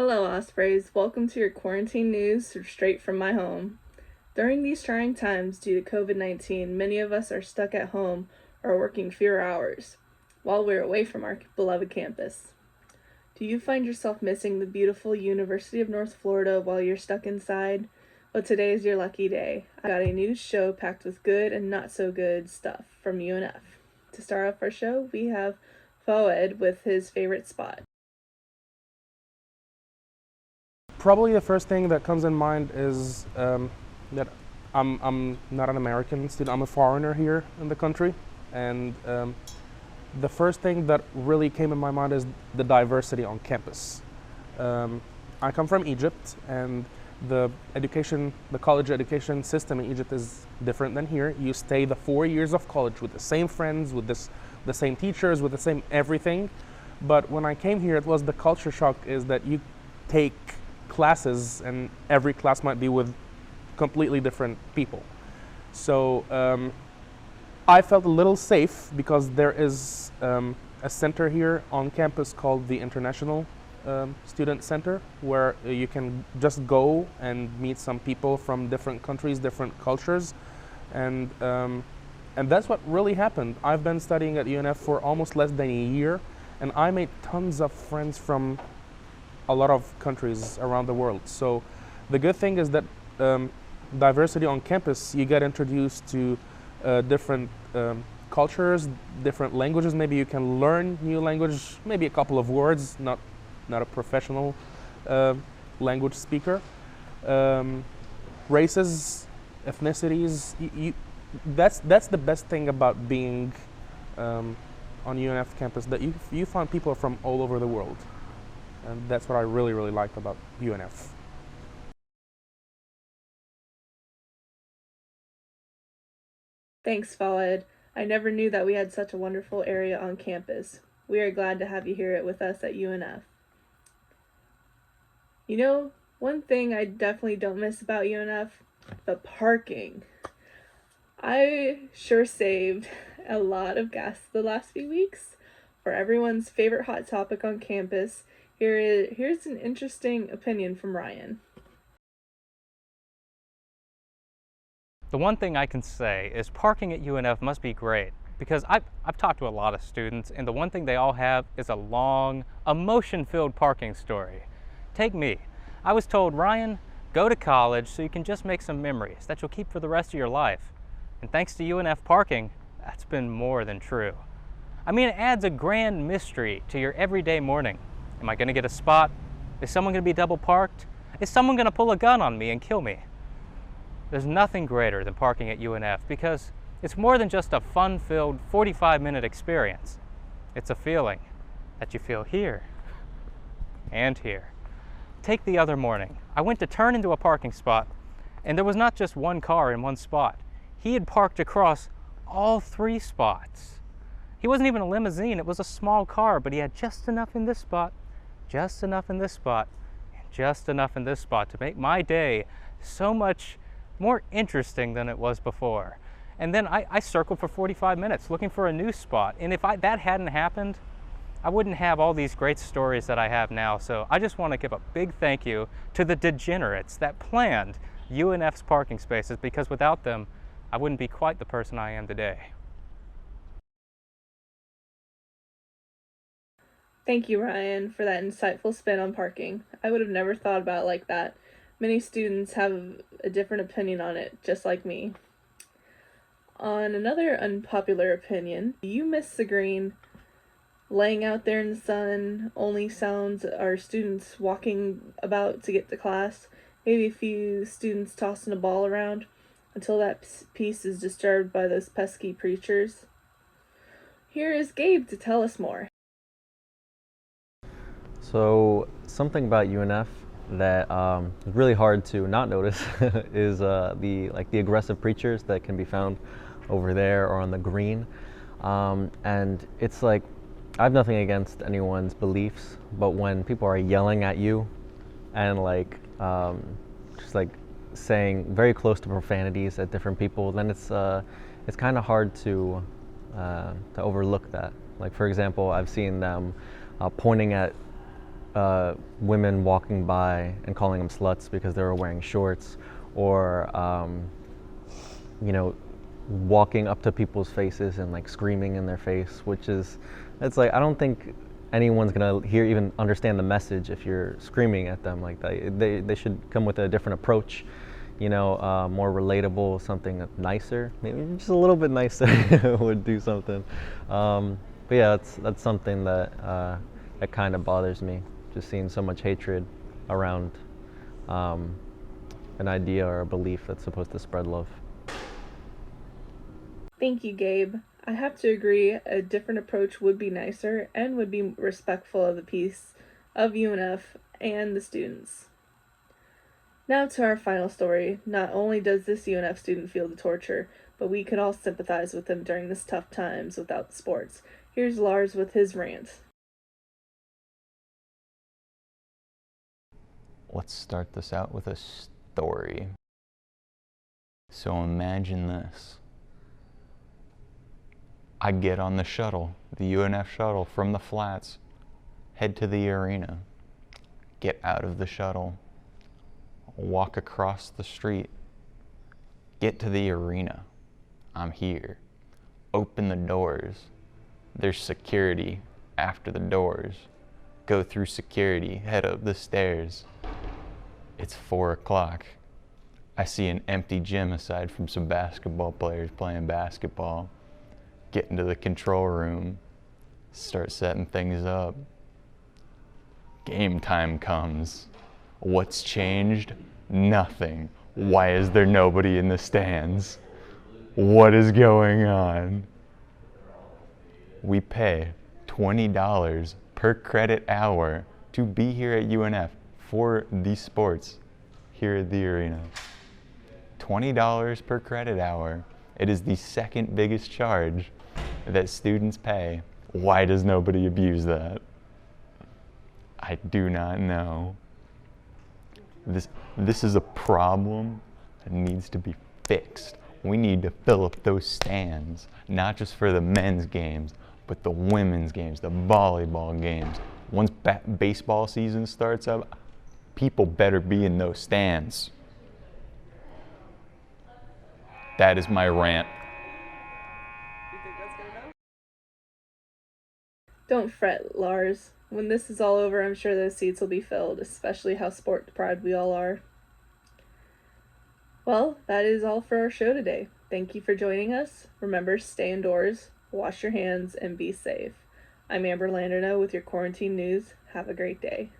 Hello, Ospreys. Welcome to your quarantine news straight from my home. During these trying times due to COVID 19, many of us are stuck at home or working fewer hours while we're away from our beloved campus. Do you find yourself missing the beautiful University of North Florida while you're stuck inside? Well, today is your lucky day. I got a news show packed with good and not so good stuff from UNF. To start off our show, we have Fawed with his favorite spot. Probably the first thing that comes in mind is that I'm not an American student. I'm a foreigner here in the country, and the first thing that really came in my mind is the diversity on campus. I come from Egypt, and the college education system in Egypt is different than here. You stay the 4 years of college with the same friends, with the same teachers, with the same everything. But when I came here, it was the culture shock is that you take classes and every class might be with completely different people. So I felt a little safe because there is a center here on campus called the International Student Center, where you can just go and meet some people from different countries, different cultures, and that's what really happened. I've been studying at UNF for almost less than a year, and I made tons of friends from a lot of countries around the world. So the good thing is that diversity on campus, you get introduced to different cultures, different languages. Maybe you can learn new language, maybe a couple of words, not a professional language speaker. Races, ethnicities, that's the best thing about being on UNF campus, that you find people from all over the world. And that's what I really, really liked about UNF. Thanks, Fawad. I never knew that we had such a wonderful area on campus. We are glad to have you here with us at UNF. You know, one thing I definitely don't miss about UNF, the parking. I sure saved a lot of gas the last few weeks. For everyone's favorite hot topic on campus, here's an interesting opinion from Ryan. The one thing I can say is parking at UNF must be great, because I've talked to a lot of students, and the one thing they all have is a long, emotion-filled parking story. Take me. I was told, Ryan, go to college so you can just make some memories that you'll keep for the rest of your life. And thanks to UNF parking, that's been more than true. I mean, it adds a grand mystery to your everyday morning. Am I going to get a spot? Is someone going to be double parked? Is someone going to pull a gun on me and kill me? There's nothing greater than parking at UNF, because it's more than just a fun-filled 45-minute experience. It's a feeling that you feel here and here. Take the other morning. I went to turn into a parking spot, and there was not just one car in one spot. He had parked across all 3 spots. He wasn't even a limousine, it was a small car, but he had just enough in this spot, just enough in this spot, and just enough in this spot to make my day so much more interesting than it was before. And then I circled for 45 minutes looking for a new spot, and if that hadn't happened, I wouldn't have all these great stories that I have now. So I just want to give a big thank you to the degenerates that planned UNF's parking spaces, because without them, I wouldn't be quite the person I am today. Thank you, Ryan, for that insightful spin on parking. I would have never thought about it like that. Many students have a different opinion on it, just like me. On another unpopular opinion, do you miss the green? Laying out there in the sun, only sounds are students walking about to get to class, maybe a few students tossing a ball around until that peace is disturbed by those pesky preachers. Here is Gabe to tell us more. So something about UNF that is really hard to not notice is the aggressive preachers that can be found over there or on the green, and it's like, I have nothing against anyone's beliefs, but when people are yelling at you and just saying very close to profanities at different people, then it's kind of hard to overlook that. Like, for example, I've seen them pointing at women walking by and calling them sluts because they were wearing shorts, or you know, walking up to people's faces and like screaming in their face, which is, it's like, I don't think anyone's gonna hear, even understand the message if you're screaming at them like that. They should come with a different approach, you know, more relatable, something nicer, maybe just a little bit nicer would do something. But yeah, that's something that that kind of bothers me, just seeing so much hatred around an idea or a belief that's supposed to spread love. Thank you, Gabe. I have to agree, a different approach would be nicer and would be respectful of the peace of UNF and the students. Now to our final story. Not only does this UNF student feel the torture, but we could all sympathize with him during this tough times without the sports. Here's Lars with his rant. Let's start this out with a story. So imagine this. I get on the shuttle, the UNF shuttle from the flats, head to the arena, get out of the shuttle, walk across the street, get to the arena. I'm here. Open the doors. There's security after the doors. Go through security, head up the stairs. It's 4 o'clock. I see an empty gym aside from some basketball players playing basketball. Get into the control room, start setting things up. Game time comes. What's changed? Nothing. Why is there nobody in the stands? What is going on? We pay $20 per credit hour to be here at UNF for these sports here at the arena. $20 per credit hour. It is the second biggest charge that students pay. Why does nobody abuse that? I do not know. This is a problem that needs to be fixed. We need to fill up those stands, not just for the men's games, but the women's games, the volleyball games. Once baseball season starts up, people better be in those stands. That is my rant. Don't fret, Lars. When this is all over, I'm sure those seats will be filled, especially how sport deprived we all are. Well, that is all for our show today. Thank you for joining us. Remember, stay indoors, wash your hands, and be safe. I'm Amber Landerneau with your quarantine news. Have a great day.